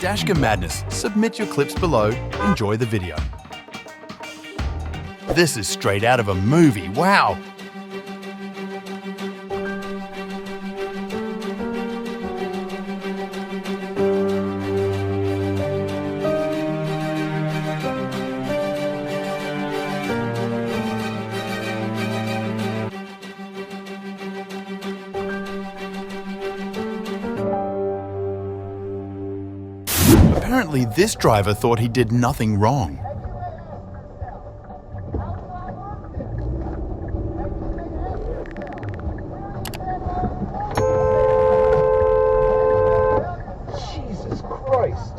Dashcam madness. Submit your clips below. Enjoy the video. This is straight out of a movie. Wow! Apparently, this driver thought he did nothing wrong. Jesus Christ!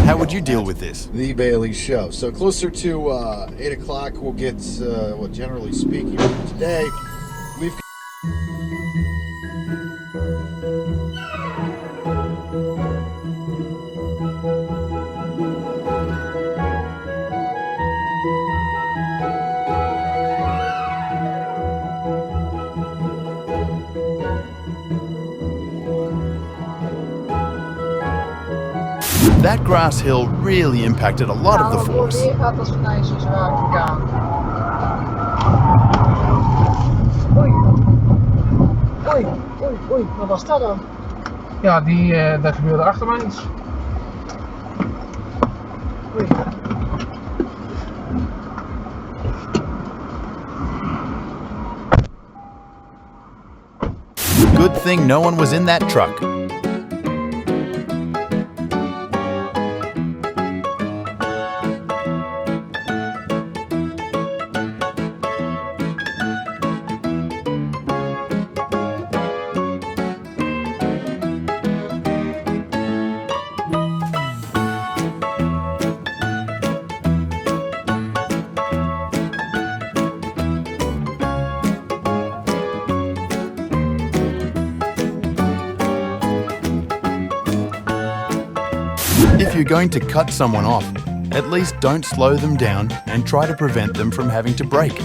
How would you deal with this? The Bailey Show. So closer to 8 o'clock, we'll get, well, generally speaking, today, we've... That grass hill really impacted a lot of the force. Weer gaat als vanuit zo zwaar gegaan. Oei. Oei, oei, oei. Wat was dat dan? Ja, dat gebeurde achter mij iets. Oei. Good thing no one was in that truck. If you're going to cut someone off, at least don't slow them down and try to prevent them from having to brake.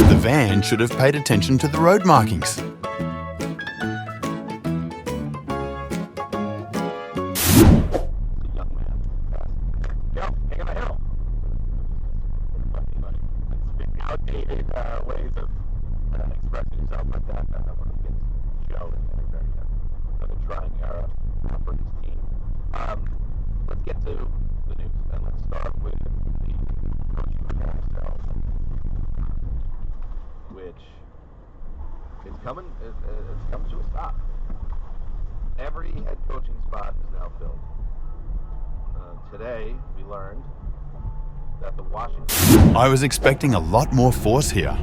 The van should have paid attention to the road markings. Outdated ways of expressing yourself like that. I don't want to get Joe in there very the trying era for his team. Let's get to the news, and let's start with the coaching carousel, which is coming. It's coming to a stop. Every head coaching spot is now filled. Today, we learned that the Washington... I was expecting a lot more force here.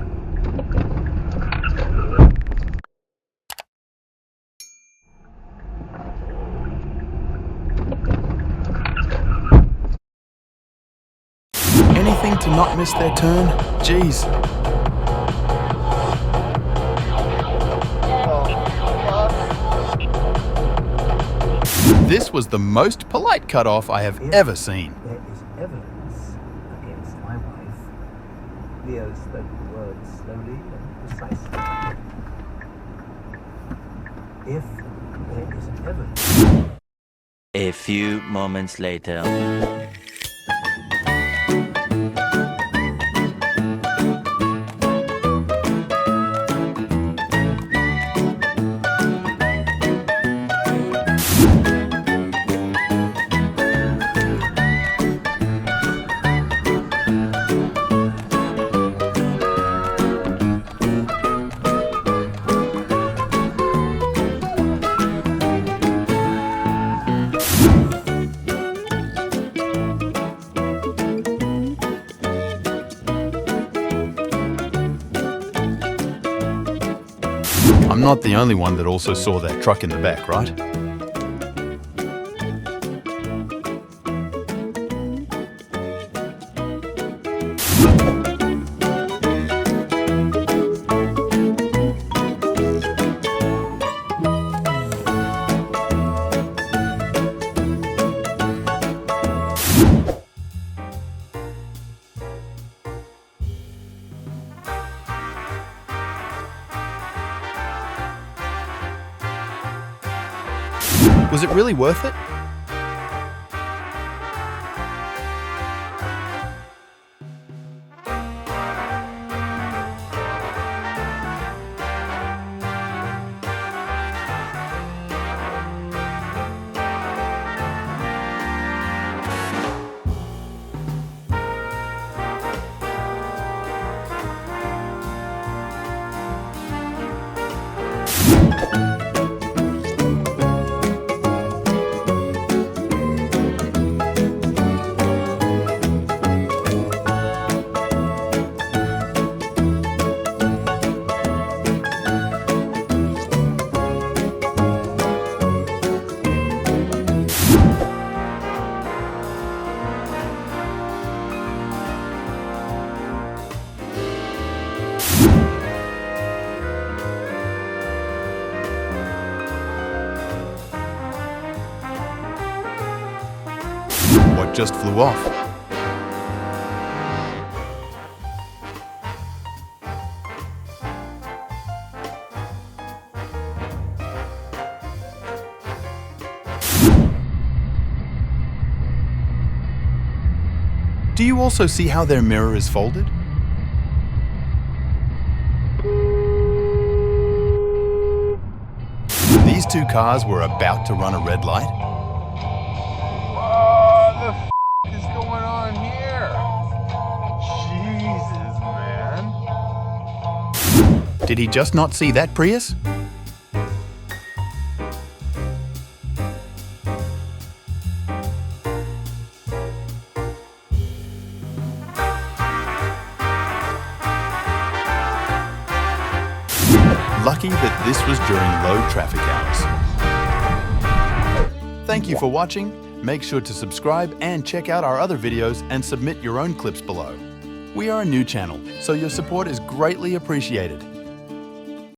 Anything to not miss their turn? Jeez. This was the most polite cutoff I have ever seen. There is evidence against my wife. Leo spoke the words slowly and precisely. If there is evidence... A few moments later. I'm not the only one that also saw that truck in the back, right? Was it really worth it? What just flew off? Do you also see how their mirror is folded? These two cars were about to run a red light. What the f is going on here? Jesus, man. Did he just not see that Prius? Lucky that this was during low traffic hours. Thank you for watching. Make sure to subscribe and check out our other videos and submit your own clips below. We are a new channel, so your support is greatly appreciated.